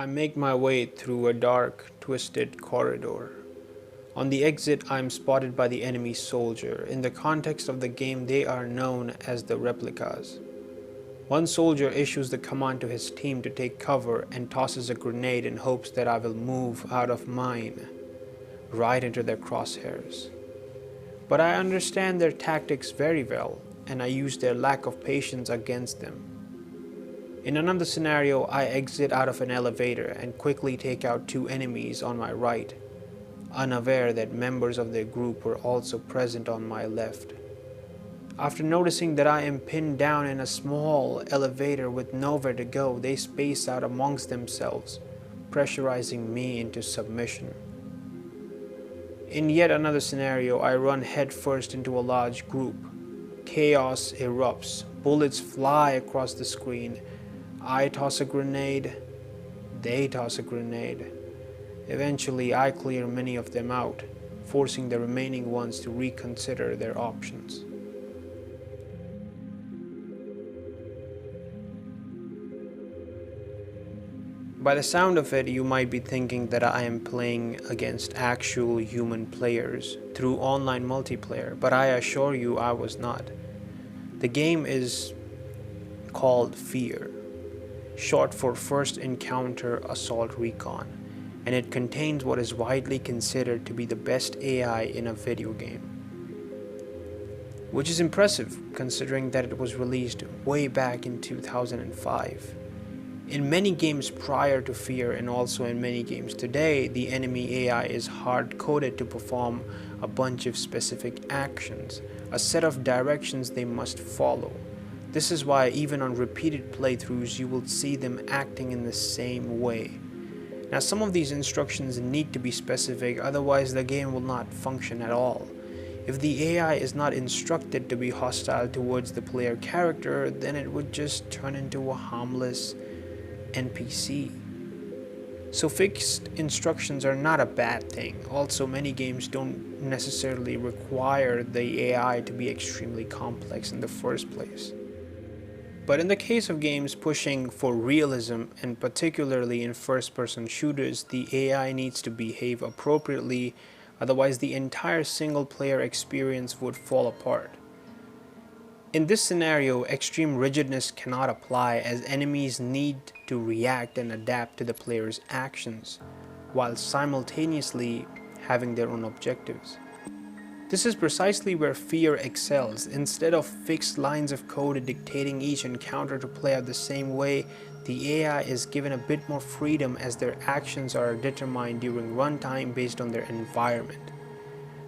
I make my way through a dark, twisted corridor. On the exit, I am spotted by the enemy soldier. In the context of the game, they are known as the replicas. One soldier issues the command to his team to take cover and tosses a grenade in hopes that I will move out of mine, right into their crosshairs. But I understand their tactics very well, and I use their lack of patience against them. In another scenario, I exit out of an elevator and quickly take out two enemies on my right, unaware that members of their group were also present on my left. After noticing that I am pinned down in a small elevator with nowhere to go, they space out amongst themselves, pressurizing me into submission. In yet another scenario, I run headfirst into a large group. Chaos erupts, bullets fly across the screen. I toss a grenade, they toss a grenade. Eventually, I clear many of them out, forcing the remaining ones to reconsider their options. By the sound of it, you might be thinking that I am playing against actual human players through online multiplayer, but I assure you I was not. The game is called F.E.A.R, short for First Encounter Assault Recon, and it contains what is widely considered to be the best AI in a video game. Which is impressive considering that it was released way back in 2005. In many games prior to F.E.A.R and also in many games today, the enemy AI is hard-coded to perform a bunch of specific actions, a set of directions they must follow. This is why even on repeated playthroughs you will see them acting in the same way. Now some of these instructions need to be specific, otherwise the game will not function at all. If the AI is not instructed to be hostile towards the player character, then it would just turn into a harmless NPC. So fixed instructions are not a bad thing. Also, many games don't necessarily require the AI to be extremely complex in the first place. But in the case of games pushing for realism, and particularly in first-person shooters, the AI needs to behave appropriately, otherwise the entire single-player experience would fall apart. In this scenario, extreme rigidness cannot apply as enemies need to react and adapt to the player's actions, while simultaneously having their own objectives. This is precisely where F.E.A.R excels. Instead of fixed lines of code dictating each encounter to play out the same way, the AI is given a bit more freedom as their actions are determined during runtime based on their environment.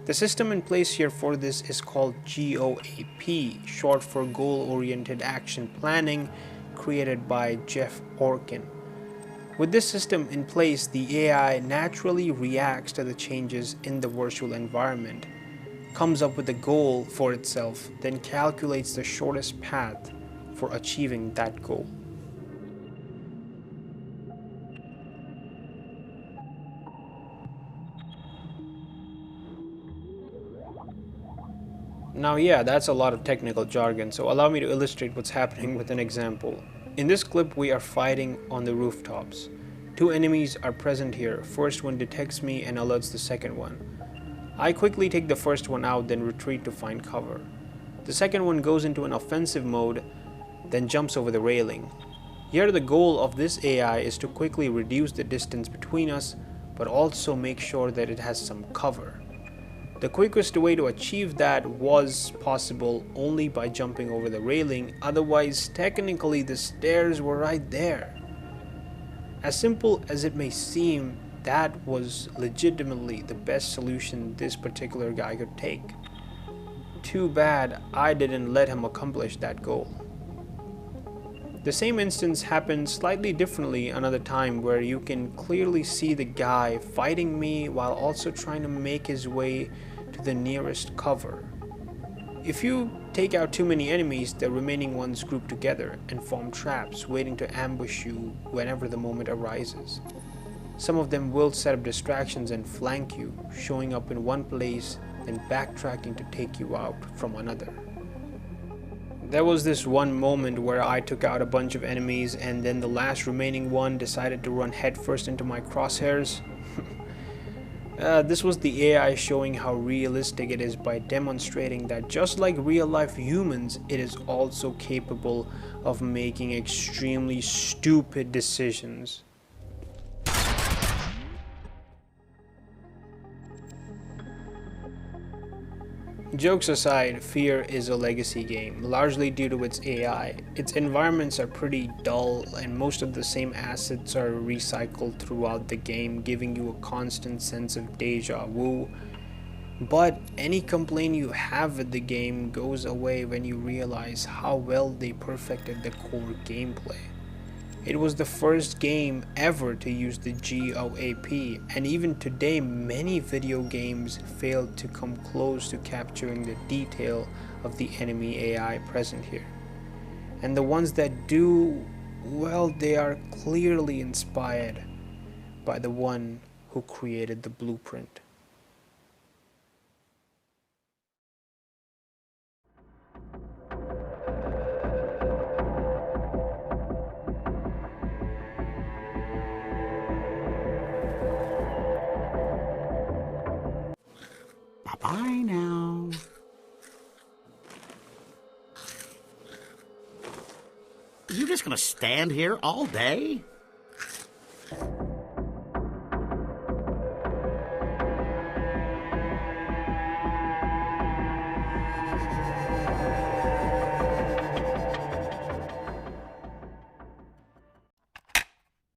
The system in place here for this is called GOAP, short for Goal-Oriented Action Planning, created by Jeff Orkin. With this system in place, the AI naturally reacts to the changes in the virtual environment, comes up with a goal for itself, then calculates the shortest path for achieving that goal. Now yeah, that's a lot of technical jargon, so allow me to illustrate what's happening with an example. In this clip, we are fighting on the rooftops. Two enemies are present here. First one detects me and alerts the second one. I quickly take the first one out, then retreat to find cover. The second one goes into an offensive mode, then jumps over the railing. Here the goal of this AI is to quickly reduce the distance between us, but also make sure that it has some cover. The quickest way to achieve that was possible only by jumping over the railing, otherwise technically the stairs were right there. As simple as it may seem, that was legitimately the best solution this particular guy could take. Too bad I didn't let him accomplish that goal. The same instance happened slightly differently another time, where you can clearly see the guy fighting me while also trying to make his way to the nearest cover. If you take out too many enemies, the remaining ones group together and form traps waiting to ambush you whenever the moment arises. Some of them will set up distractions and flank you, showing up in one place then backtracking to take you out from another. There was this one moment where I took out a bunch of enemies and then the last remaining one decided to run headfirst into my crosshairs. This was the AI showing how realistic it is by demonstrating that just like real-life humans, it is also capable of making extremely stupid decisions. Jokes aside, F.E.A.R is a legacy game, largely due to its AI. Its environments are pretty dull, and most of the same assets are recycled throughout the game, giving you a constant sense of deja vu. But any complaint you have with the game goes away when you realize how well they perfected the core gameplay. It was the first game ever to use the GAAP, and even today many video games fail to come close to capturing the detail of the enemy AI present here. And the ones that do, well, they are clearly inspired by the one who created the blueprint. Bye-bye now. You just gonna stand here all day?